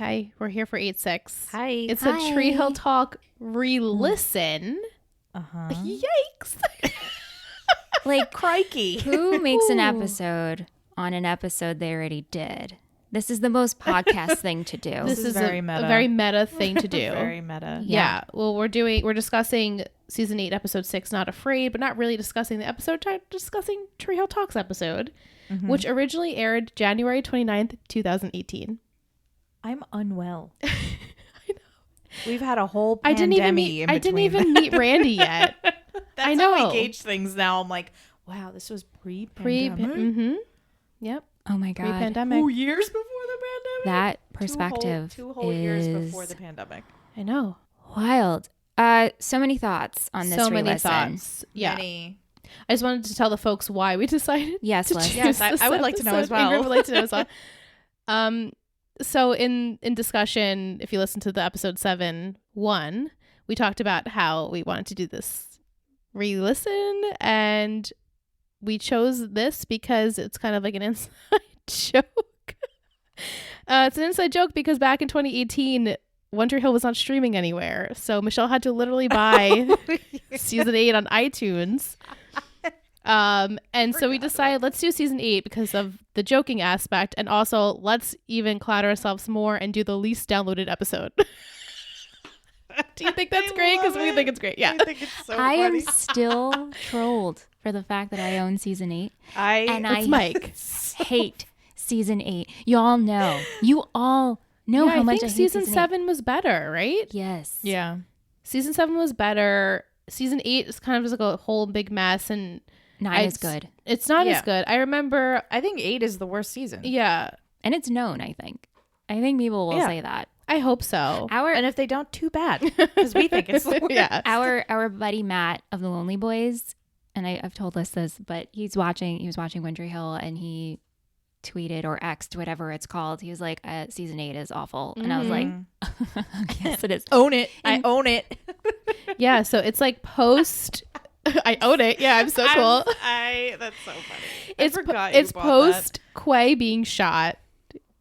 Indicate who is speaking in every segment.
Speaker 1: Hi, we're here for 8-6.
Speaker 2: Hi.
Speaker 1: It's a Tree Hill Talk re-listen. Yikes.
Speaker 2: Like, crikey.
Speaker 3: Who makes an episode on an episode they already did? This is the most podcast thing to do.
Speaker 1: This is
Speaker 2: very
Speaker 1: a
Speaker 2: meta.
Speaker 1: very meta thing to do.
Speaker 2: Very meta.
Speaker 1: Yeah. Well, we're discussing season 8, episode 6, Not Afraid, but not really discussing the episode, discussing Tree Hill Talks episode, which originally aired January 29th, 2018.
Speaker 2: I'm unwell.
Speaker 1: I know.
Speaker 2: We've had a whole
Speaker 1: I didn't even meet Randy yet.
Speaker 2: That's
Speaker 1: I know.
Speaker 2: how I gauge things now. I'm like, wow, this was pre-pandemic.
Speaker 1: Yep.
Speaker 3: Oh my God.
Speaker 1: Pre-pandemic.
Speaker 2: 2 years before the pandemic.
Speaker 3: That perspective
Speaker 2: Two whole years before the pandemic.
Speaker 1: I know.
Speaker 3: wild. So many thoughts on this
Speaker 1: So many
Speaker 3: re-listen.
Speaker 1: thoughts. Yeah.
Speaker 2: Many.
Speaker 1: I just wanted to tell the folks why we decided.
Speaker 3: Yes,
Speaker 1: to
Speaker 3: Liz.
Speaker 1: choose
Speaker 2: Yes,
Speaker 1: this
Speaker 2: I would like to know as
Speaker 1: episode. Ingrid
Speaker 2: well.
Speaker 1: would like to know as well. So in discussion, if you listen to the episode 7-1, we talked about how we wanted to do this re-listen, and we chose this because it's kind of like an inside joke. It's an inside joke because back in 2018, Wonder Hill was not streaming anywhere, so Michelle had to literally buy season 8 on iTunes. And so we decided let's do season 8 because of the joking aspect, and also let's even cloud ourselves more and do the least downloaded episode. Do you think that's great? Because we think it's great. Yeah.
Speaker 2: I think it's so
Speaker 3: I
Speaker 2: funny.
Speaker 3: am still trolled for the fact that I own season 8. And
Speaker 1: It's
Speaker 3: I
Speaker 1: Mike.
Speaker 3: hate season 8. You all know. You all know
Speaker 1: Yeah,
Speaker 3: how much
Speaker 1: think
Speaker 3: I hate
Speaker 1: season
Speaker 3: 8.
Speaker 1: 7 was better, right?
Speaker 3: Yes.
Speaker 2: Yeah.
Speaker 1: Season 7 was better. Season 8 is kind of just like a whole big mess, and
Speaker 3: 9 is good.
Speaker 1: It's not
Speaker 2: Yeah.
Speaker 1: as good. I remember.
Speaker 2: I think 8 is the worst season.
Speaker 1: Yeah,
Speaker 3: And it's known, I think. I think people will
Speaker 2: Yeah.
Speaker 3: say that.
Speaker 1: I hope so.
Speaker 2: And if they don't, too bad. Because we think it's the worst.
Speaker 1: Yeah.
Speaker 3: Our buddy Matt of the Lonely Boys, and I've told Liz this, but he was watching Winter Hill, and he tweeted or X'd, whatever it's called. He was like, season 8 is awful. And I was like, yes, it is.
Speaker 2: Own it. I own it.
Speaker 1: Yeah, so it's like post. I own it. Yeah, I'm so cool.
Speaker 2: That's so funny.
Speaker 1: It's post Quay being shot.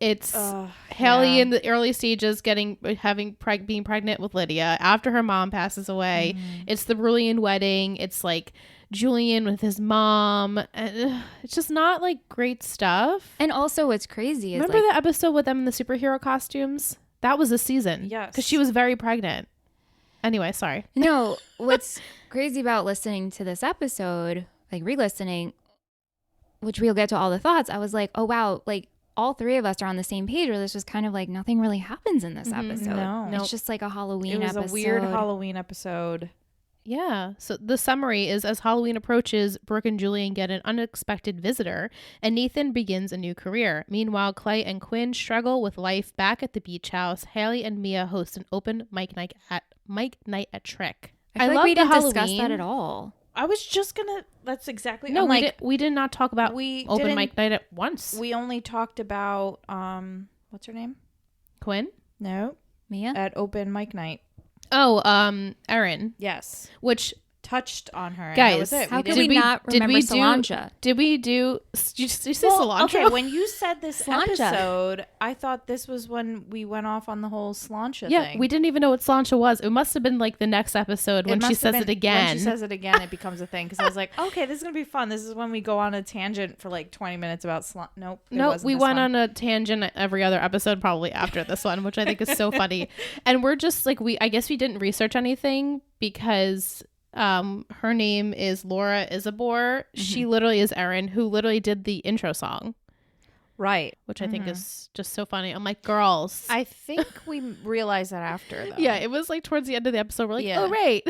Speaker 1: It's Haley in the early stages being pregnant with Lydia after her mom passes away. It's the brilliant wedding. It's like Julian with his mom. And it's just not like great stuff.
Speaker 3: And also what's crazy is
Speaker 1: Remember the episode with them in the superhero costumes? That was a season.
Speaker 2: Yes.
Speaker 1: Because she was very pregnant. Anyway, sorry.
Speaker 3: no, what's crazy about listening to this episode, like re-listening, which we'll get to all the thoughts, I was like, oh wow, like all three of us are on the same page where there's just kind of like nothing really happens in this episode.
Speaker 2: No.
Speaker 3: It's just like a Halloween
Speaker 2: It was
Speaker 3: episode.
Speaker 2: a weird Halloween episode.
Speaker 1: Yeah. So the summary is, as Halloween approaches, Brooke and Julian get an unexpected visitor, and Nathan begins a new career. Meanwhile, Clay and Quinn struggle with life back at the beach house. Haley and Mia host an open mic night at Trick.
Speaker 3: I feel like
Speaker 1: love
Speaker 3: we
Speaker 1: the
Speaker 3: didn't discuss
Speaker 1: Halloween.
Speaker 3: that at all.
Speaker 2: I was just gonna. That's exactly.
Speaker 1: No,
Speaker 2: I'm
Speaker 1: we did not talk about
Speaker 2: we
Speaker 1: open
Speaker 2: didn't-
Speaker 1: mic night at once.
Speaker 2: We only talked about what's her name?
Speaker 1: Quinn?
Speaker 2: No,
Speaker 3: Mia?
Speaker 2: at open mic night.
Speaker 1: Oh, Erin.
Speaker 2: Yes,
Speaker 1: Which,
Speaker 2: touched on her. And
Speaker 1: Guys,
Speaker 2: that was it.
Speaker 3: How
Speaker 2: We
Speaker 3: could
Speaker 2: didn't-
Speaker 3: we not remember Solange?
Speaker 1: did we do, did you say
Speaker 2: Well,
Speaker 1: cilantro?
Speaker 2: okay, when you said this
Speaker 3: Sláinte.
Speaker 2: episode, I thought this was when we went off on the whole sláinte
Speaker 1: Yeah,
Speaker 2: thing.
Speaker 1: we didn't even know what cilantro was. It must have been like the next episode when she
Speaker 2: must have
Speaker 1: says it
Speaker 2: been-
Speaker 1: again.
Speaker 2: When she says it again, it becomes a thing. Because I was like, okay, this is going to be fun. This is when we go on a tangent for like 20 minutes about sláinte. Nope.
Speaker 1: No, we went on a tangent every other episode probably after this one, which I think is so funny. And we're just like, I guess we didn't research anything because her name is Laura Isabor. She literally is Erin, who literally did the intro song,
Speaker 2: Right.
Speaker 1: which I think is just so funny. I'm like, girls.
Speaker 2: I think we realized that after, though.
Speaker 1: Yeah, it was like towards the end of the episode. We're like,
Speaker 2: Yeah.
Speaker 1: oh, right.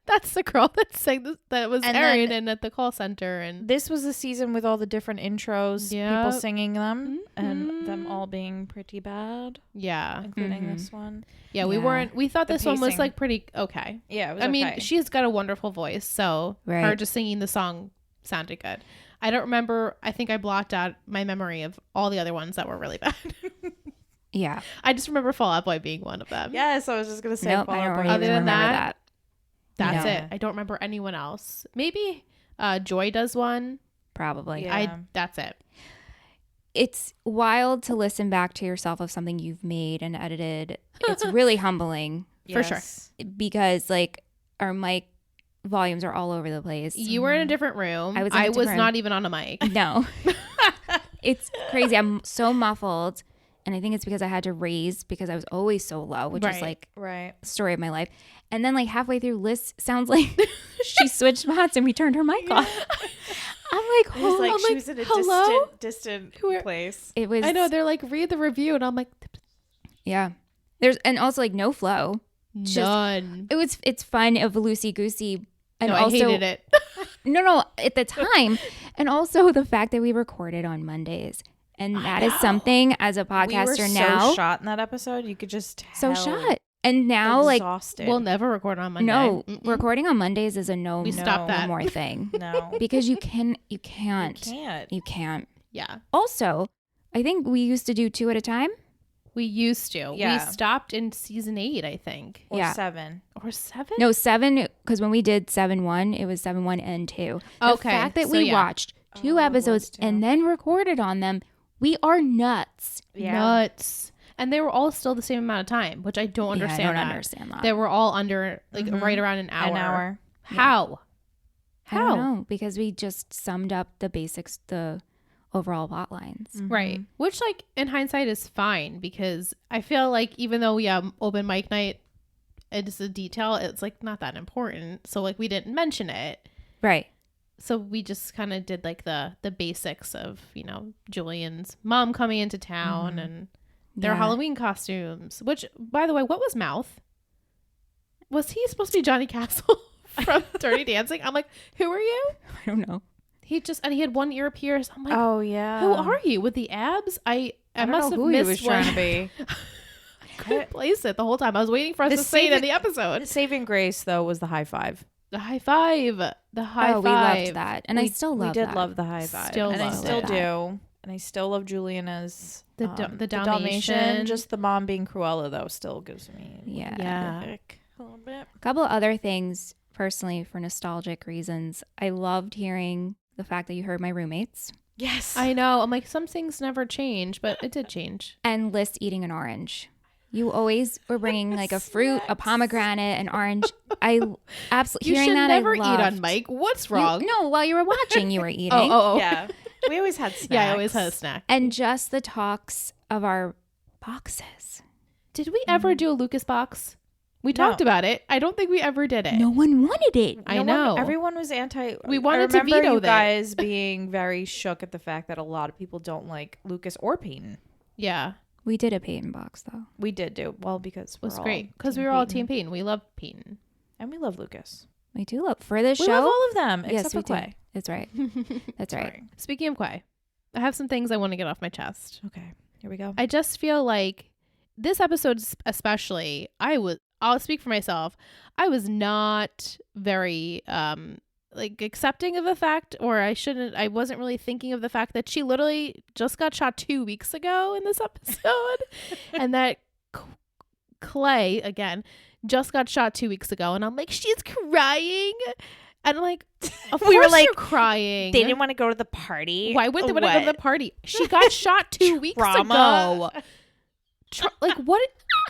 Speaker 1: That's the girl that sang this. That was
Speaker 2: And
Speaker 1: Erin
Speaker 2: then-
Speaker 1: and at the call center. And
Speaker 2: This was the season with all the different intros,
Speaker 1: Yep.
Speaker 2: people singing them, and them all being pretty bad,
Speaker 1: yeah.
Speaker 2: including this one.
Speaker 1: Yeah, we
Speaker 3: Yeah.
Speaker 1: weren't. We thought
Speaker 2: The
Speaker 1: this one was
Speaker 2: pacing.
Speaker 1: like pretty okay.
Speaker 2: Yeah, it was
Speaker 1: I mean,
Speaker 2: okay.
Speaker 1: she's got a wonderful voice, so her
Speaker 3: Right.
Speaker 1: just singing the song sounded good. I don't remember. I think I blocked out my memory of all the other ones that were really bad.
Speaker 3: Yeah.
Speaker 1: I just remember Fall Out Boy being one of them.
Speaker 2: Yes, I was just going to say
Speaker 3: Nope,
Speaker 2: Fall
Speaker 3: I
Speaker 2: Out
Speaker 3: don't
Speaker 2: Boy.
Speaker 3: even
Speaker 1: Other than
Speaker 3: remember
Speaker 1: that,
Speaker 3: that.
Speaker 1: That's
Speaker 2: Yeah.
Speaker 1: it. I don't remember anyone else. Maybe Joy does one.
Speaker 3: Probably.
Speaker 2: Yeah.
Speaker 1: That's it.
Speaker 3: it's wild to listen back to yourself of something you've made and edited. It's really humbling
Speaker 1: For sure.
Speaker 3: because like our mic volumes are all over the place.
Speaker 1: You were in a different room.
Speaker 3: I was in a
Speaker 1: I
Speaker 3: different
Speaker 1: was
Speaker 3: room.
Speaker 1: not even on a mic.
Speaker 3: No. It's crazy. I'm so muffled. And I think it's because I had to raise because I was always so low, which is like
Speaker 2: Right.
Speaker 3: the story of my life. And then like halfway through, Liz sounds like she switched spots and we turned her mic off. I'm like,
Speaker 2: It was like
Speaker 1: I'm
Speaker 2: she
Speaker 1: like,
Speaker 2: was in a
Speaker 1: hello?
Speaker 2: distant
Speaker 1: Who-
Speaker 2: place.
Speaker 3: it was.
Speaker 1: I know, they're like, read the review. And I'm like,
Speaker 3: Yeah. There's, and also like no flow.
Speaker 1: none.
Speaker 3: It's fun of loosey goosey. And
Speaker 1: No,
Speaker 3: also,
Speaker 1: I hated it.
Speaker 3: No, at the time. And also the fact that we recorded on Mondays. And that is something as a podcaster
Speaker 2: we were
Speaker 3: now.
Speaker 2: so shot in that episode. You could just tell.
Speaker 3: So shot. And now like,
Speaker 2: exhausted.
Speaker 1: We'll never record on Monday.
Speaker 3: no,
Speaker 1: Mm-mm.
Speaker 3: recording on Mondays is a
Speaker 1: We stopped that.
Speaker 3: more thing.
Speaker 2: no,
Speaker 3: Because you can't.
Speaker 2: you can't.
Speaker 1: Yeah.
Speaker 3: Also, I think we used to do 2 at a time.
Speaker 1: We used to.
Speaker 2: Yeah.
Speaker 1: We stopped in season 8, I think.
Speaker 2: Or
Speaker 3: Yeah.
Speaker 2: 7.
Speaker 1: Or 7?
Speaker 3: No, 7, because when we did 7-1, it was 7-1 and 2. The
Speaker 1: Okay,
Speaker 3: fact that
Speaker 1: so
Speaker 3: we
Speaker 1: yeah.
Speaker 3: watched 2
Speaker 2: Oh, it
Speaker 3: episodes
Speaker 2: was 2.
Speaker 3: and then recorded on them, we are nuts.
Speaker 2: Yeah.
Speaker 1: Nuts. And they were all still the same amount of time, which I don't understand.
Speaker 3: I don't
Speaker 1: that.
Speaker 3: understand that.
Speaker 1: They were all under, like,
Speaker 2: Mhm.
Speaker 1: right around an hour.
Speaker 2: An hour.
Speaker 1: How?
Speaker 3: I don't
Speaker 1: How?
Speaker 3: know, because we just summed up the basics, the overall plot lines.
Speaker 1: Right. Which, like, in hindsight is fine because I feel like even though we have open mic night, it's a detail, it's, like, not that important. So, like, we didn't mention it.
Speaker 3: Right.
Speaker 1: So we just kind of did, like, the basics of, you know, Julian's mom coming into town and their
Speaker 3: Yeah.
Speaker 1: Halloween costumes. Which, by the way, what was Mouth? Was he supposed to be Johnny Castle from Dirty Dancing? I'm like, who are you?
Speaker 3: I don't know.
Speaker 1: He had one ear pierced. I'm like,
Speaker 2: Oh yeah.
Speaker 1: who are you with the abs? I
Speaker 2: don't
Speaker 1: must
Speaker 2: know
Speaker 1: have
Speaker 2: who he
Speaker 1: missed
Speaker 2: was trying
Speaker 1: when-
Speaker 2: to be.
Speaker 1: I couldn't place it the whole time. I was waiting for us
Speaker 2: The
Speaker 1: to say it in
Speaker 2: saving-
Speaker 1: the episode.
Speaker 2: The saving grace though was the high five.
Speaker 1: The high five. The high
Speaker 3: Oh,
Speaker 1: five.
Speaker 3: we loved that. And I
Speaker 2: We-
Speaker 3: still love
Speaker 2: We did
Speaker 3: that.
Speaker 2: love the high five.
Speaker 1: Still
Speaker 2: and I
Speaker 1: love
Speaker 2: still
Speaker 3: that.
Speaker 2: do. And I still love Juliana's
Speaker 1: The Dalmatian.
Speaker 2: Just the mom being Cruella though still gives me
Speaker 3: Yeah.
Speaker 1: Yeah.
Speaker 2: ick a little bit.
Speaker 3: A couple other things, personally, for nostalgic reasons. I loved hearing the fact that you heard my roommates
Speaker 2: Yes.
Speaker 1: I know. I'm like, some things never change, but it did change.
Speaker 3: and Liz eating an orange. You always were bringing like a fruit, a pomegranate, an orange. I absolutely
Speaker 1: You
Speaker 3: hearing
Speaker 1: should
Speaker 3: that.
Speaker 1: never
Speaker 3: I
Speaker 1: eat
Speaker 3: loved.
Speaker 1: on mic. What's
Speaker 3: You-
Speaker 1: wrong?
Speaker 3: no, while you were watching, you were eating.
Speaker 1: Oh.
Speaker 2: Yeah. We always had snacks.
Speaker 1: Yeah, I always had a snack.
Speaker 3: And just the talks of our boxes.
Speaker 1: Did we ever do a Lucas box? We talked about it. I don't think we ever did it.
Speaker 3: No one wanted it.
Speaker 1: I know.
Speaker 2: Everyone was anti.
Speaker 1: We wanted to
Speaker 2: I remember
Speaker 1: veto
Speaker 2: you
Speaker 1: that.
Speaker 2: guys being very shook at the fact that a lot of people don't like Lucas or Peyton.
Speaker 1: Yeah.
Speaker 3: We did a Peyton box though.
Speaker 2: We did do well because
Speaker 1: It was
Speaker 2: we're
Speaker 1: great
Speaker 2: all
Speaker 1: because we
Speaker 2: Team
Speaker 1: were all
Speaker 2: Peyton.
Speaker 1: Team Peyton. We love Peyton.
Speaker 2: and we love Lucas.
Speaker 3: We do love for this
Speaker 2: We
Speaker 3: show.
Speaker 2: love all of them
Speaker 3: yes,
Speaker 2: except
Speaker 3: we
Speaker 2: for
Speaker 3: do.
Speaker 2: Quay.
Speaker 3: That's right. That's right.
Speaker 2: Sorry.
Speaker 1: Speaking of Quay, I have some things I want to get off my chest.
Speaker 2: Okay, here we go.
Speaker 1: I just feel like this episode especially, I'll speak for myself. I was not very like accepting of the fact, or I wasn't really thinking of the fact that she literally just got shot 2 weeks ago in this episode and that Clay again just got shot 2 weeks ago, and I'm like, she's crying, and I'm like, of
Speaker 2: We were
Speaker 1: course
Speaker 2: like,
Speaker 1: you're crying.
Speaker 2: They didn't want to go to the party.
Speaker 1: Why would they want to go to the party? She got shot 2 weeks
Speaker 2: Trauma.
Speaker 1: ago. Like what?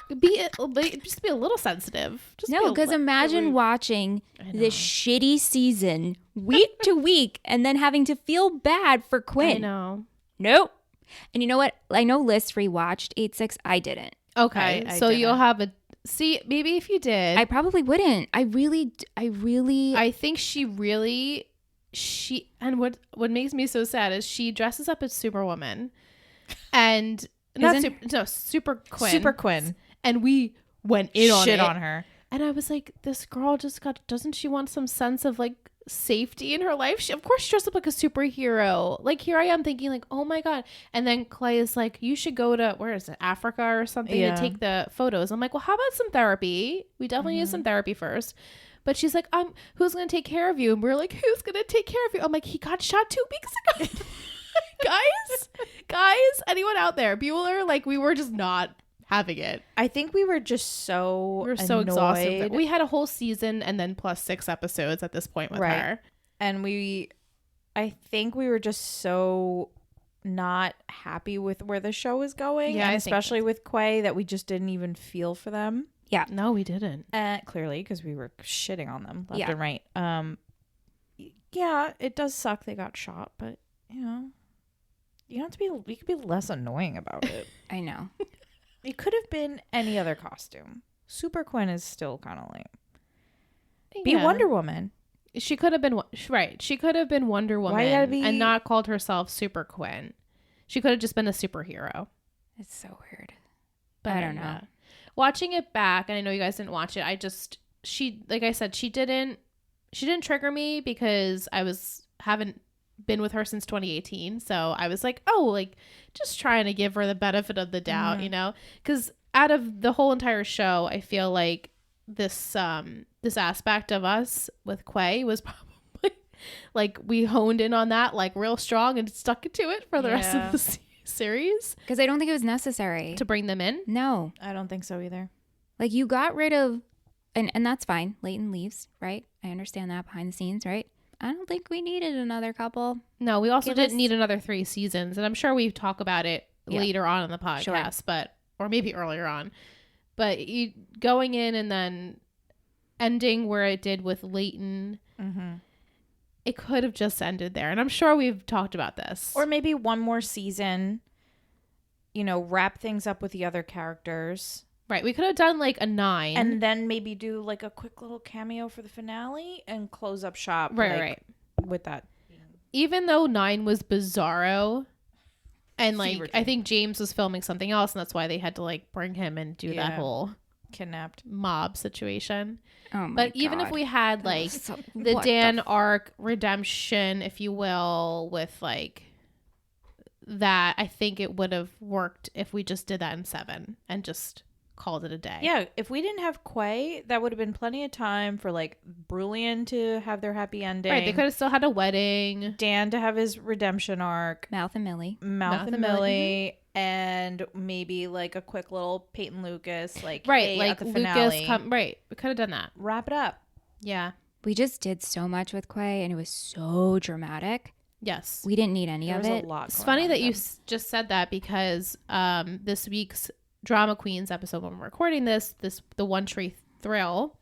Speaker 1: Just be a little sensitive. Just
Speaker 3: No, because imagine watching this shitty season week to week and then having to feel bad for
Speaker 1: I
Speaker 3: Quinn.
Speaker 1: know.
Speaker 3: Nope. And you know what? I know Liz rewatched 8-6. I didn't.
Speaker 1: Okay,
Speaker 2: I
Speaker 1: so you'll
Speaker 2: didn't.
Speaker 1: have a see. Maybe if you did,
Speaker 3: I probably wouldn't. I really.
Speaker 1: I think she and what makes me so sad is she dresses up as Superwoman, and Super Quinn,
Speaker 2: Super Quinn.
Speaker 1: and we went in on
Speaker 2: Shit
Speaker 1: it.
Speaker 2: on her.
Speaker 1: And I was like, this girl doesn't she want some sense of like safety in her life? She, of course, she dressed up like a superhero. Like, here I am thinking like, oh my God. And then Clay is like, you should go to, where is it, Africa or something
Speaker 2: Yeah.
Speaker 1: to take the photos. I'm like, well, how about some therapy? We definitely need some therapy first. But she's like, who's going to take care of you? And we're like, who's going to take care of you? I'm like, he got shot 2 weeks ago. guys, anyone out there? Bueller, like, we were just not having it.
Speaker 2: I think we were just so
Speaker 1: We were so
Speaker 2: annoyed.
Speaker 1: exhausted. We had a whole season and then plus 6 episodes at this point with
Speaker 2: Right.
Speaker 1: her.
Speaker 2: And I think we were just so not happy with where the show is going.
Speaker 1: Yeah,
Speaker 2: and
Speaker 1: I think
Speaker 2: especially with Quay, that we just didn't even feel for them.
Speaker 1: No, we didn't.
Speaker 2: Clearly, because we were shitting on them left
Speaker 3: Yeah.
Speaker 2: and right. Yeah, it does suck they got shot, but you know, you could be less annoying about it.
Speaker 3: I know.
Speaker 2: It could have been any other costume. Super Quinn is still kind of lame. Be
Speaker 1: Yeah.
Speaker 2: Wonder Woman.
Speaker 1: She could have been right. She could have been Wonder Woman
Speaker 2: you gotta be-
Speaker 1: and not called herself Super Quinn. She could have just been a superhero.
Speaker 3: It's so weird.
Speaker 1: But
Speaker 3: I don't know.
Speaker 1: Watching it back, and I know you guys didn't watch it. Like I said, she didn't trigger me because haven't been with her since 2018. So I was like, oh, like just trying to give her the benefit of the doubt, you know? Because out of the whole entire show, I feel like this aspect of us with Quay was probably like we honed in on that like real strong and stuck to it for the rest of the series
Speaker 3: Because I don't think it was necessary.
Speaker 1: to bring them in.
Speaker 3: No.
Speaker 2: I don't think so either.
Speaker 3: Like you got rid of, and that's fine. Leighton leaves, right? I understand that behind the scenes, right? I don't think we needed another couple.
Speaker 1: No, we also
Speaker 3: Give
Speaker 1: didn't
Speaker 3: us-
Speaker 1: need another 3 seasons, and I'm sure we talk about it later on in the podcast, or maybe earlier on. But you going in and then ending where it did with Leighton, it could have just ended there. And I'm sure we've talked about this.
Speaker 2: Or maybe one more season, you know, wrap things up with the other characters.
Speaker 1: Right, we could have done like a 9.
Speaker 2: And then maybe do like a quick little cameo for the finale and close up shop.
Speaker 1: Right.
Speaker 2: With that.
Speaker 1: Even though 9 was bizarro, and like
Speaker 2: Fever
Speaker 1: I
Speaker 2: dream.
Speaker 1: think James was filming something else, and that's why they had to like bring him and do that
Speaker 2: Yeah.
Speaker 1: whole
Speaker 2: Kidnapped.
Speaker 1: mob situation.
Speaker 3: Oh my
Speaker 1: But even if
Speaker 3: God.
Speaker 1: we had like the
Speaker 3: what
Speaker 1: Dan arc redemption, if you will, with like that, I think it would have worked if we just did that in 7 and just called it a day.
Speaker 2: Yeah, if we didn't have Quay, that would have been plenty of time for like Brilliant to have their happy ending.
Speaker 1: Right, they could have still had a wedding.
Speaker 2: Dan to have his redemption arc.
Speaker 3: Mouth and Millie.
Speaker 2: Mouth and Millie. And maybe like a quick little Peyton Lucas, like
Speaker 1: Right,
Speaker 2: hey,
Speaker 1: like
Speaker 2: at the
Speaker 1: Lucas
Speaker 2: finale.
Speaker 1: right. We could have done that.
Speaker 2: Wrap it up.
Speaker 1: Yeah.
Speaker 3: We just did so much with Quay, and it was so dramatic.
Speaker 1: Yes.
Speaker 3: We didn't need any
Speaker 2: There
Speaker 3: of
Speaker 2: was
Speaker 3: it.
Speaker 2: a lot.
Speaker 1: It's
Speaker 2: going
Speaker 1: funny
Speaker 2: on
Speaker 1: that
Speaker 2: with
Speaker 1: you
Speaker 2: them.
Speaker 1: just said that because this week's Drama Queens episode, when we're recording this the One Tree Thrill,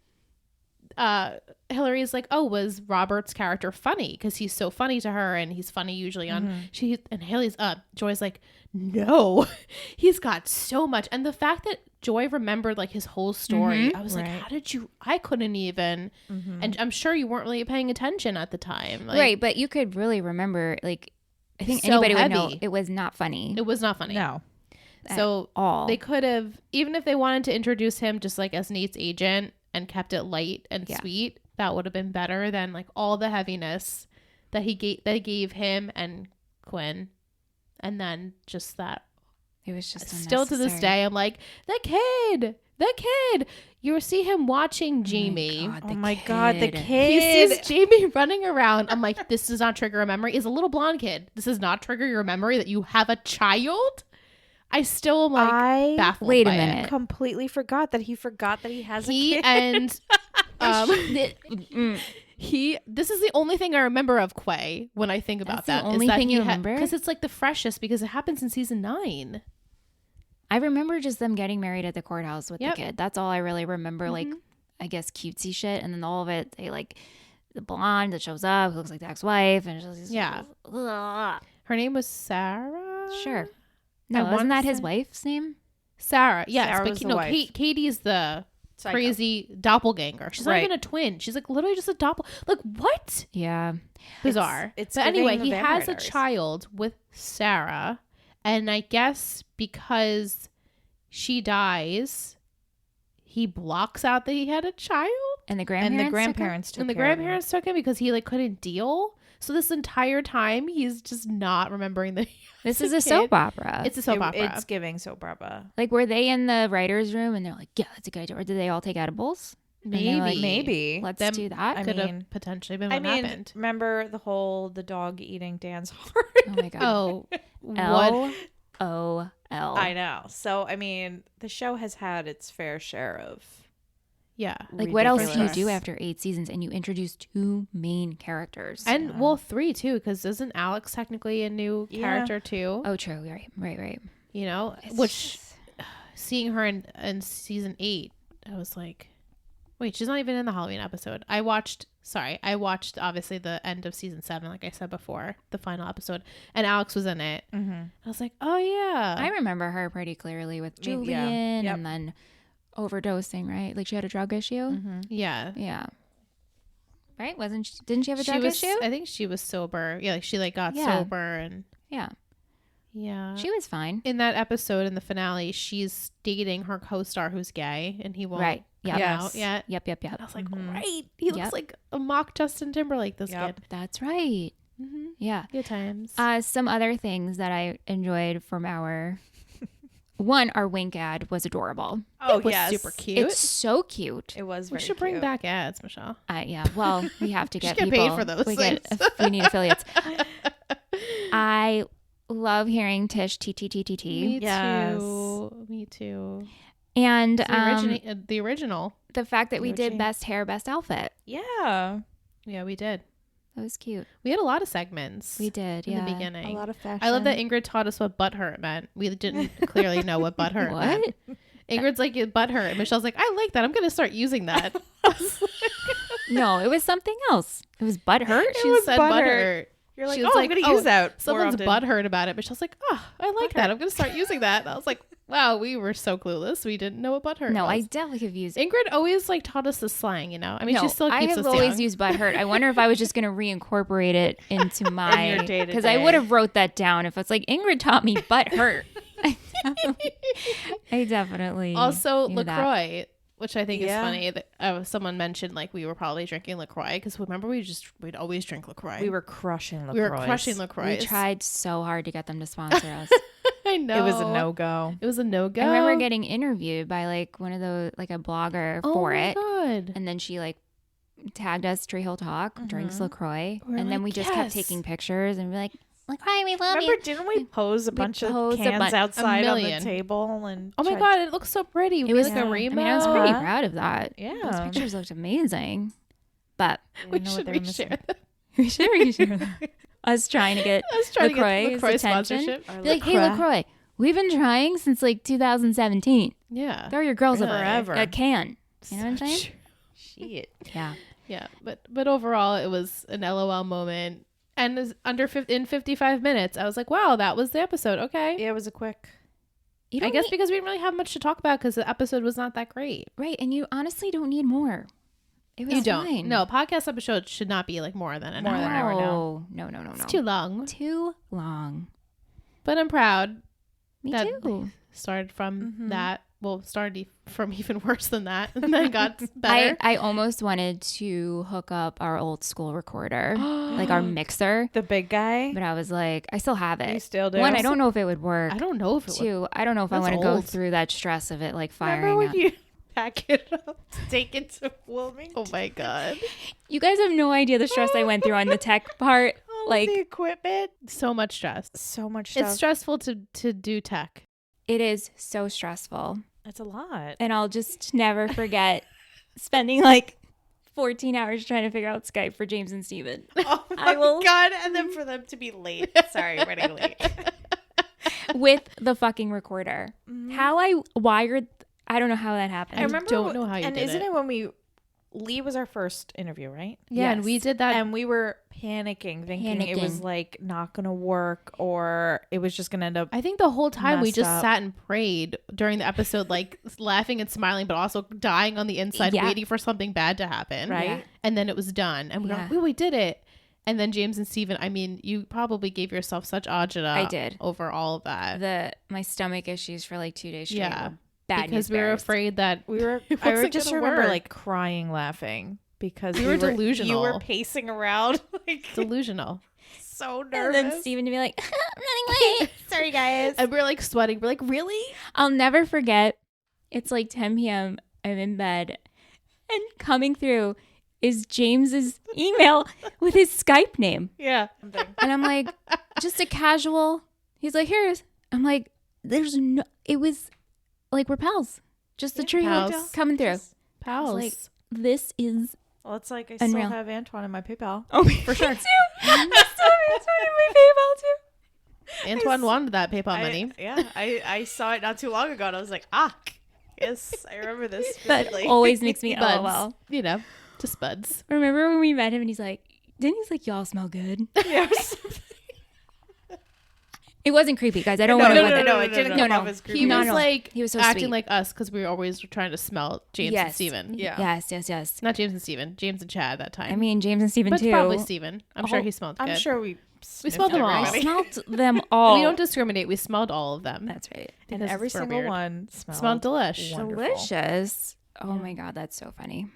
Speaker 1: Hillary's like, oh, was Robert's character funny? Because he's so funny to her, and he's funny usually on and Haley's Joy's like, no, he's got so much. And the fact that Joy remembered like his whole story, I was like,
Speaker 2: Right.
Speaker 1: how did you? I couldn't even. And I'm sure you weren't really paying attention at the time. Like,
Speaker 3: Right, but you could really remember, like, I think
Speaker 1: So
Speaker 3: anybody would know
Speaker 1: heavy.
Speaker 3: it was not funny.
Speaker 1: it was not funny.
Speaker 2: No.
Speaker 1: So
Speaker 3: all.
Speaker 1: they could have, even if they wanted to introduce him just like as Nate's agent and kept it light and
Speaker 3: Yeah.
Speaker 1: sweet, that would have been better than like all the heaviness that he gave him and Quinn, and then just that.
Speaker 3: It was just
Speaker 1: Still to this
Speaker 3: unnecessary.
Speaker 1: day, I'm like, the kid. You see him watching Jamie.
Speaker 3: God,
Speaker 2: Oh my God, the
Speaker 1: He
Speaker 2: kid.
Speaker 1: sees Jamie running around. I'm like, this does not trigger a memory. Is a little blonde kid. This does not trigger your memory that you have a child. I still am like
Speaker 2: I
Speaker 1: baffled.
Speaker 3: Wait a
Speaker 1: by it.
Speaker 3: minute.
Speaker 2: completely forgot that he has
Speaker 1: He
Speaker 2: a kid.
Speaker 1: and this is the only thing I remember of Quay when I think about
Speaker 3: That's the
Speaker 1: that.
Speaker 3: only thing you remember?
Speaker 1: Because it's like the freshest, because it happens in season 9.
Speaker 3: I remember just them getting married at the courthouse with
Speaker 1: Yep.
Speaker 3: the kid. That's all I really remember. Like, I guess cutesy shit, and then all of it. They like the blonde that shows up, who looks like the ex-wife, and it's just
Speaker 1: Yeah.
Speaker 3: Ugh.
Speaker 1: Her name was Sarah.
Speaker 3: Sure.
Speaker 1: I
Speaker 3: No,
Speaker 1: wanna
Speaker 3: wasn't that his
Speaker 1: say-
Speaker 3: wife's name?
Speaker 1: Sarah. Yes,
Speaker 2: Sarah
Speaker 1: but
Speaker 2: was the wife.
Speaker 1: Katie's the
Speaker 2: Psycho.
Speaker 1: crazy doppelganger. She's not
Speaker 2: Right.
Speaker 1: even a twin. She's like literally just a Like what?
Speaker 3: Yeah.
Speaker 1: Bizarre.
Speaker 2: It's
Speaker 1: but anyway,
Speaker 2: giving
Speaker 1: he
Speaker 2: the
Speaker 1: has a
Speaker 2: Vampire Diaries.
Speaker 1: child with Sarah, and I guess because she dies, he blocks out that he had a child,
Speaker 3: And the
Speaker 2: And
Speaker 3: grandparents.
Speaker 2: the
Speaker 3: took her?
Speaker 2: grandparents took
Speaker 1: and the
Speaker 2: care of him.
Speaker 1: grandparents took him because he like couldn't deal. So this entire time, he's just not remembering that.
Speaker 3: This is
Speaker 1: a
Speaker 3: a
Speaker 1: kid.
Speaker 3: soap opera.
Speaker 1: It's a soap opera.
Speaker 2: It's giving soap opera.
Speaker 3: Like, were they in the writer's room and they're like, yeah, that's a good idea? Or did they all take edibles? And they were like,
Speaker 2: Maybe.
Speaker 3: Let's
Speaker 1: Them-
Speaker 3: do that.
Speaker 2: I
Speaker 1: Could
Speaker 2: mean-
Speaker 1: have potentially been
Speaker 2: I
Speaker 1: what
Speaker 2: mean,
Speaker 1: happened.
Speaker 2: remember the dog eating Dan's heart?
Speaker 3: Oh my God.
Speaker 1: Oh, what?
Speaker 3: LOL.
Speaker 2: I know. So, I mean, the show has had its fair share of,
Speaker 1: Yeah.
Speaker 3: Like, what else do you
Speaker 2: Ridiculous.
Speaker 3: do after 8 seasons and you introduce 2 main characters?
Speaker 1: And well, 3 too, because isn't Alex technically a new
Speaker 2: Yeah.
Speaker 1: character too?
Speaker 3: Oh, true. Right.
Speaker 1: You know,
Speaker 3: It's
Speaker 1: which
Speaker 3: just-
Speaker 1: seeing her in season 8, I was like, wait, she's not even in the Halloween episode. I watched obviously the end of season 7, like I said before, the final episode, and Alex was in it.
Speaker 2: Mm-hmm.
Speaker 1: I was like, oh yeah,
Speaker 3: I remember her pretty clearly with
Speaker 2: Me- yeah.
Speaker 3: Julian
Speaker 2: Yep.
Speaker 3: and then overdosing, right? Like she had a drug issue.
Speaker 2: Mm-hmm.
Speaker 1: yeah.
Speaker 3: Yeah. Right? Didn't she have a drug issue?
Speaker 1: I think she was sober. Yeah, like she like got
Speaker 3: Yeah.
Speaker 1: sober and
Speaker 3: Yeah.
Speaker 1: yeah.
Speaker 3: She was fine.
Speaker 1: In that episode in the finale, she's dating her co-star who's gay, and he won't
Speaker 3: Right.
Speaker 1: come
Speaker 3: Yep.
Speaker 1: out yet.
Speaker 3: Yep.
Speaker 1: And I was like,
Speaker 2: Mhm.
Speaker 1: great. He looks
Speaker 3: Yep.
Speaker 1: like a mock Justin Timberlake. This
Speaker 2: Yep.
Speaker 1: kid.
Speaker 3: That's right.
Speaker 1: Mm-hmm.
Speaker 3: Yeah.
Speaker 1: Good times.
Speaker 3: Some other things that I enjoyed from our our wink ad was adorable.
Speaker 2: Oh,
Speaker 1: it was
Speaker 2: yes.
Speaker 1: super cute.
Speaker 3: It's so cute.
Speaker 2: It was
Speaker 1: We
Speaker 2: very
Speaker 1: should bring
Speaker 2: cute.
Speaker 1: back ads, Michelle.
Speaker 3: Yeah. Well, we have to
Speaker 1: Just
Speaker 3: get
Speaker 1: get paid
Speaker 3: people.
Speaker 1: for those
Speaker 3: we
Speaker 1: things.
Speaker 3: we need affiliates. I love hearing Tish TTTTT.
Speaker 1: Me
Speaker 2: Yes.
Speaker 1: too. Me too.
Speaker 3: And
Speaker 1: The original.
Speaker 3: the fact that we
Speaker 2: No
Speaker 3: did
Speaker 2: change.
Speaker 3: best hair, best outfit.
Speaker 2: Yeah.
Speaker 1: Yeah, we did.
Speaker 3: That was cute.
Speaker 1: We had a lot of segments.
Speaker 3: We did.
Speaker 1: in
Speaker 3: Yeah.
Speaker 1: the
Speaker 2: A
Speaker 1: beginning.
Speaker 2: lot of fashion.
Speaker 1: I love that Ingrid taught us what butt hurt meant. We didn't clearly know what butt hurt meant.
Speaker 3: What?
Speaker 1: Ingrid's like, butt hurt. And Michelle's like, I like that. I'm going to start using that.
Speaker 3: No, it was something else. It was butt hurt.
Speaker 1: She
Speaker 2: was
Speaker 1: said
Speaker 2: butt
Speaker 1: butt
Speaker 2: hurt.
Speaker 1: hurt.
Speaker 2: You're like,
Speaker 1: She
Speaker 2: oh,
Speaker 1: was
Speaker 2: I'm
Speaker 1: like,
Speaker 2: going to
Speaker 1: oh,
Speaker 2: use that. more
Speaker 1: Someone's
Speaker 2: often.
Speaker 1: butt hurt about it. Michelle's like, oh, I like that. I'm going to start using that. And I was like, wow, we were so clueless. We didn't know what butt hurt
Speaker 3: No, I
Speaker 1: was.
Speaker 3: definitely have used.
Speaker 1: Ingrid always like taught us the slang, you know? I mean,
Speaker 3: no,
Speaker 1: she still
Speaker 3: I
Speaker 1: keeps
Speaker 3: have
Speaker 1: us
Speaker 3: always
Speaker 1: young.
Speaker 3: used butt hurt. I wonder if I was just going to reincorporate it into my
Speaker 2: day-to-day.
Speaker 3: because I would have wrote that down if it's like Ingrid taught me butt hurt. I definitely
Speaker 1: Also,
Speaker 3: knew that.
Speaker 1: LaCroix, which I think is
Speaker 2: Yeah.
Speaker 1: funny. That someone mentioned like we were probably drinking LaCroix because remember we'd always drink LaCroix.
Speaker 2: We were crushing LaCroix.
Speaker 1: We were crushing LaCroix.
Speaker 3: We tried so hard to get them to sponsor us.
Speaker 1: I know.
Speaker 2: It was a no-go.
Speaker 1: It was a no-go.
Speaker 3: I remember getting interviewed by like one of those like a blogger for it,
Speaker 1: God.
Speaker 3: and then she like tagged us Tree Hill Talk, drinks LaCroix,
Speaker 1: We're
Speaker 3: and then
Speaker 1: like,
Speaker 3: we just
Speaker 1: yes.
Speaker 3: kept taking pictures and be like, LaCroix, we love
Speaker 2: Remember,
Speaker 3: you.
Speaker 2: didn't we pose a bunch of
Speaker 3: posed a
Speaker 2: cans
Speaker 3: bunch-
Speaker 2: outside on the
Speaker 1: million.
Speaker 2: table? And
Speaker 1: Oh my
Speaker 2: tried-
Speaker 1: God, it looks so pretty.
Speaker 3: It was
Speaker 1: like a
Speaker 2: Yeah.
Speaker 1: rainbow.
Speaker 3: I mean, I was pretty
Speaker 2: Yeah.
Speaker 3: proud of that.
Speaker 2: Yeah.
Speaker 3: Those pictures looked amazing. But
Speaker 1: We
Speaker 2: didn't know what
Speaker 1: should
Speaker 2: they were
Speaker 1: reshare
Speaker 2: missing.
Speaker 1: that.
Speaker 3: we should reshare that. Us trying to get
Speaker 1: I was trying
Speaker 3: LaCroix's
Speaker 1: to get LaCroix
Speaker 3: attention.
Speaker 1: sponsorship.
Speaker 2: Our
Speaker 3: Be like, hey,
Speaker 2: LaCroix.
Speaker 3: LaCroix, we've been trying since like 2017.
Speaker 1: Yeah.
Speaker 3: Throw your girls
Speaker 1: Really?
Speaker 3: a can. You know what I'm saying?
Speaker 1: Such-
Speaker 2: Shit.
Speaker 3: Yeah.
Speaker 1: Yeah, but overall, it was an LOL moment, and is in 55 minutes, I was like, wow, that was the episode. Okay,
Speaker 2: Yeah, it was a quick.
Speaker 3: You
Speaker 1: I
Speaker 3: don't
Speaker 1: guess
Speaker 3: need-
Speaker 1: because we didn't really have much to talk about because the episode was not that great.
Speaker 3: right, and you honestly don't need more. It was
Speaker 1: You don't.
Speaker 3: fine.
Speaker 1: No, podcast episodes should not be like more than an
Speaker 2: More
Speaker 1: hour.
Speaker 2: than an hour now.
Speaker 3: No.
Speaker 1: It's too long.
Speaker 3: Too long.
Speaker 1: But I'm proud.
Speaker 3: Me
Speaker 1: That-
Speaker 3: too.
Speaker 1: Started from
Speaker 2: Mhm.
Speaker 1: that. Well, started from even worse than that, and then got better.
Speaker 3: I almost wanted to hook up our old school recorder, like our mixer,
Speaker 2: The big guy.
Speaker 3: but I was like, I still have
Speaker 2: You
Speaker 3: it.
Speaker 2: still do.
Speaker 3: One, I don't know if it would work.
Speaker 1: I don't know if it was.
Speaker 3: Two, I don't know if I
Speaker 1: That's
Speaker 3: want to go
Speaker 1: old.
Speaker 3: through that stress of it, like
Speaker 2: Remember
Speaker 3: firing
Speaker 2: when
Speaker 3: up.
Speaker 2: you pack it up, take it to Wilmington?
Speaker 1: Oh my God.
Speaker 3: You guys have no idea the stress I went through on the tech part.
Speaker 2: All
Speaker 3: Like,
Speaker 2: of the equipment.
Speaker 1: So much stress.
Speaker 2: So much stuff.
Speaker 1: It's stressful to do tech.
Speaker 3: it is so stressful.
Speaker 2: It's a lot.
Speaker 3: And I'll just never forget spending like 14 hours trying to figure out Skype for James and Steven.
Speaker 2: Oh
Speaker 3: I
Speaker 2: my
Speaker 3: will-
Speaker 2: God. And then for them to be late. Sorry, running late.
Speaker 3: With the fucking recorder. How I wired, I don't know how that happened.
Speaker 2: I remember.
Speaker 1: don't know how you
Speaker 2: and
Speaker 1: did
Speaker 2: isn't
Speaker 1: it.
Speaker 2: it when Lee was our first interview, right?
Speaker 1: Yeah, and we
Speaker 3: Yes.
Speaker 1: did that.
Speaker 2: And we were panicking, thinking it was
Speaker 3: Panicking.
Speaker 2: like not gonna work, or it was just gonna end up.
Speaker 1: I think the whole time we
Speaker 2: Messed
Speaker 1: just
Speaker 2: up.
Speaker 1: sat and prayed during the episode, like laughing and smiling, but also dying on the inside,
Speaker 3: Yeah.
Speaker 1: waiting for something bad to happen.
Speaker 2: Right.
Speaker 3: Yeah.
Speaker 1: And then it was done. And we were
Speaker 3: Yeah.
Speaker 1: like, "Wait, we did it." And then James and Steven, I mean, you probably gave yourself such agita
Speaker 3: I did.
Speaker 1: over all of that.
Speaker 3: My stomach issues for like 2 days straight.
Speaker 1: Yeah.
Speaker 3: were bad
Speaker 1: because
Speaker 3: news
Speaker 1: we were
Speaker 3: bears.
Speaker 1: afraid that
Speaker 2: We were.
Speaker 1: It
Speaker 2: I
Speaker 1: wasn't
Speaker 2: just
Speaker 1: gonna
Speaker 2: remember
Speaker 1: work.
Speaker 2: like crying, laughing because
Speaker 1: We were delusional.
Speaker 2: You were pacing around like
Speaker 1: delusional.
Speaker 2: so
Speaker 3: And
Speaker 2: nervous.
Speaker 3: then Steven to be like, I'm running late.
Speaker 2: Sorry, guys.
Speaker 1: And we're like sweating. We're like, really?
Speaker 3: I'll never forget. It's like 10 p.m. I'm in bed, and coming through is James's email with his Skype name.
Speaker 2: Yeah.
Speaker 3: And I'm like, just a casual. He's like, here's. I'm like, there's no. It was like we're pals. Just the
Speaker 2: Yeah,
Speaker 3: tree
Speaker 1: pals.
Speaker 3: hotel coming through.
Speaker 1: Pals.
Speaker 3: like, this is
Speaker 2: Well, it's like I
Speaker 3: Unreal.
Speaker 2: still have Antoine in my PayPal.
Speaker 3: oh for sure. Me too. I still have Antoine in my PayPal too.
Speaker 1: Antoine wanted that PayPal money.
Speaker 2: I saw it not too long ago, and I was like, yes, I remember this.
Speaker 3: That
Speaker 2: vividly.
Speaker 3: always makes me
Speaker 1: Buds.
Speaker 3: LOL.
Speaker 1: You know, just buds.
Speaker 3: Remember when we met him and he's like, y'all smell good?
Speaker 2: Yes.
Speaker 3: It wasn't creepy, guys. I don't want to
Speaker 2: No, it didn't come
Speaker 3: No.
Speaker 2: off as creepy.
Speaker 1: He
Speaker 3: No,
Speaker 1: was
Speaker 3: no.
Speaker 1: like
Speaker 3: He was so
Speaker 1: acting
Speaker 3: sweet.
Speaker 1: like us because we were always trying to smell James and Steven.
Speaker 2: Yeah.
Speaker 3: Yes.
Speaker 1: Not James and Steven. James and Chad that time.
Speaker 3: I mean, James and Steven
Speaker 1: but
Speaker 3: too.
Speaker 1: probably Steven. I'm sure he smelled good.
Speaker 2: I'm sure we
Speaker 1: smelled them all.
Speaker 3: I
Speaker 2: everybody.
Speaker 3: smelled them all.
Speaker 1: We don't discriminate. We smelled all of them.
Speaker 3: That's right.
Speaker 2: And
Speaker 1: Because
Speaker 2: every
Speaker 1: we're
Speaker 2: single
Speaker 1: weird.
Speaker 2: one
Speaker 1: Smelled delish.
Speaker 2: wonderful.
Speaker 3: Delicious. Oh my God, that's so funny.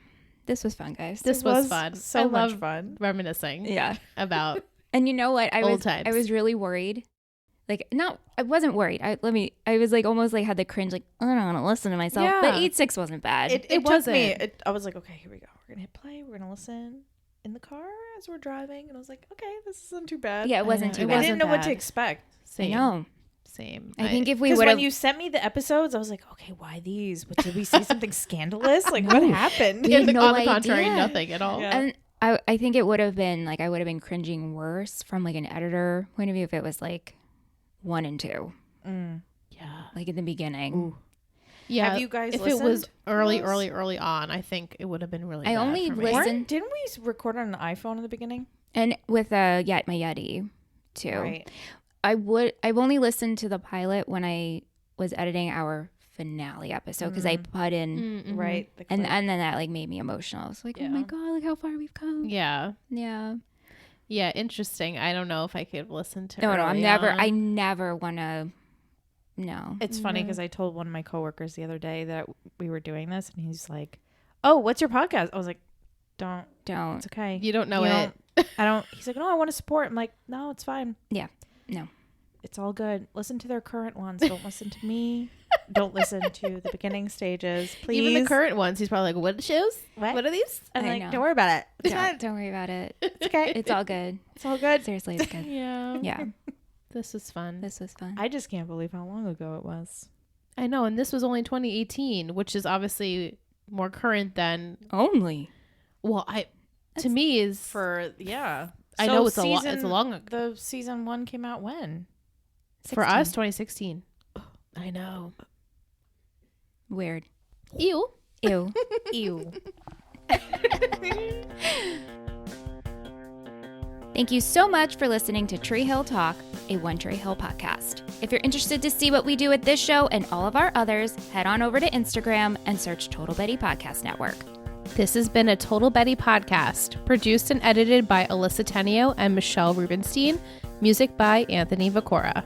Speaker 3: This was fun, guys.
Speaker 1: This was fun.
Speaker 2: So
Speaker 1: I
Speaker 2: much
Speaker 1: love
Speaker 2: fun.
Speaker 1: reminiscing
Speaker 3: Yeah.
Speaker 1: about
Speaker 3: And you know what?
Speaker 1: Old times.
Speaker 3: I was really worried. Like, I wasn't worried. I was like almost like had the cringe, like, I don't want to listen to myself.
Speaker 1: Yeah.
Speaker 3: But 8-6 wasn't bad.
Speaker 2: It
Speaker 1: It
Speaker 2: took me.
Speaker 1: wasn't.
Speaker 2: I was like, okay, here we go. We're gonna hit play. We're gonna listen in the car as we're driving, and I was like, okay, this isn't too bad.
Speaker 3: yeah, it wasn't too
Speaker 1: It
Speaker 3: bad.
Speaker 2: I
Speaker 1: wasn't
Speaker 2: didn't know what to
Speaker 1: bad.
Speaker 2: expect.
Speaker 3: I
Speaker 1: same.
Speaker 3: know.
Speaker 1: Same.
Speaker 3: I think if we
Speaker 2: Because
Speaker 3: would
Speaker 2: when
Speaker 3: have,
Speaker 2: you sent me the episodes, I was like, okay, why these? What, did we see something scandalous? Like, what
Speaker 3: No.
Speaker 2: happened?
Speaker 3: We had no
Speaker 1: on the contrary,
Speaker 3: idea.
Speaker 1: nothing at all.
Speaker 2: Yeah.
Speaker 3: and I think it would have been like I would have been cringing worse from like an editor point of view if it was like 1 and 2,
Speaker 1: Yeah.
Speaker 3: like in the beginning.
Speaker 1: Yeah.
Speaker 2: Have you guys
Speaker 1: if it was
Speaker 2: listened
Speaker 1: early,
Speaker 2: to those?
Speaker 1: early on, I think it would have been really
Speaker 3: I
Speaker 1: bad
Speaker 3: only
Speaker 1: for me.
Speaker 3: listened-
Speaker 2: Didn't we record on an iPhone in the beginning?
Speaker 3: And with my Yeti too.
Speaker 2: Right.
Speaker 3: I've only listened to the pilot when I was editing our finale episode because I put in
Speaker 1: Mm-hmm.
Speaker 2: Right. The
Speaker 3: and
Speaker 2: clip.
Speaker 3: then that like made me emotional. I was like, oh my
Speaker 2: Yeah.
Speaker 3: God, look how far we've come.
Speaker 1: Yeah.
Speaker 3: Yeah.
Speaker 1: Yeah. Interesting. I don't know if I could listen to
Speaker 3: No,
Speaker 1: early
Speaker 3: I
Speaker 1: on.
Speaker 3: never want to. No.
Speaker 2: It's funny because I told one of my coworkers the other day that we were doing this, and he's like, "Oh, what's your podcast?" I was like, "Don't.
Speaker 3: Don't.
Speaker 2: It's okay.
Speaker 1: You don't know
Speaker 2: You
Speaker 1: it.
Speaker 2: I don't." He's like, "No, I want to support." I'm like, "No, it's fine.
Speaker 3: Yeah. No.
Speaker 2: It's all good. Listen to their current ones. Don't listen to me. Don't listen to the beginning stages, please."
Speaker 1: Even the current ones, he's probably like, "What shows?
Speaker 2: What?
Speaker 1: What are these?"
Speaker 2: I'm
Speaker 3: I
Speaker 2: like,
Speaker 3: know.
Speaker 2: "Don't worry about it. It's fine.
Speaker 3: Don't worry about it.
Speaker 2: It's okay.
Speaker 3: It's all good.
Speaker 2: It's all good."
Speaker 3: Seriously, it's good.
Speaker 1: Yeah.
Speaker 3: Yeah.
Speaker 1: This is fun.
Speaker 3: This was fun.
Speaker 2: I just can't believe how long ago it was.
Speaker 1: I know, and this was only 2018, which is obviously more current than.
Speaker 3: Only.
Speaker 1: Well, to me is
Speaker 2: For
Speaker 1: I know it's a lot. It's a long
Speaker 2: The season 1 came out when?
Speaker 1: for us 2016. I know.
Speaker 3: Weird.
Speaker 1: Ew.
Speaker 3: Ew.
Speaker 2: Ew.
Speaker 3: Thank you so much for listening to Tree Hill Talk, a One Tree Hill podcast. If you're interested to see what we do at this show and all of our others, head on over to Instagram and search Total Betty Podcast Network.
Speaker 1: This has been a Total Betty podcast, produced and edited by Alyssa Tenio and Michelle Rubenstein. Music by Anthony Vicora.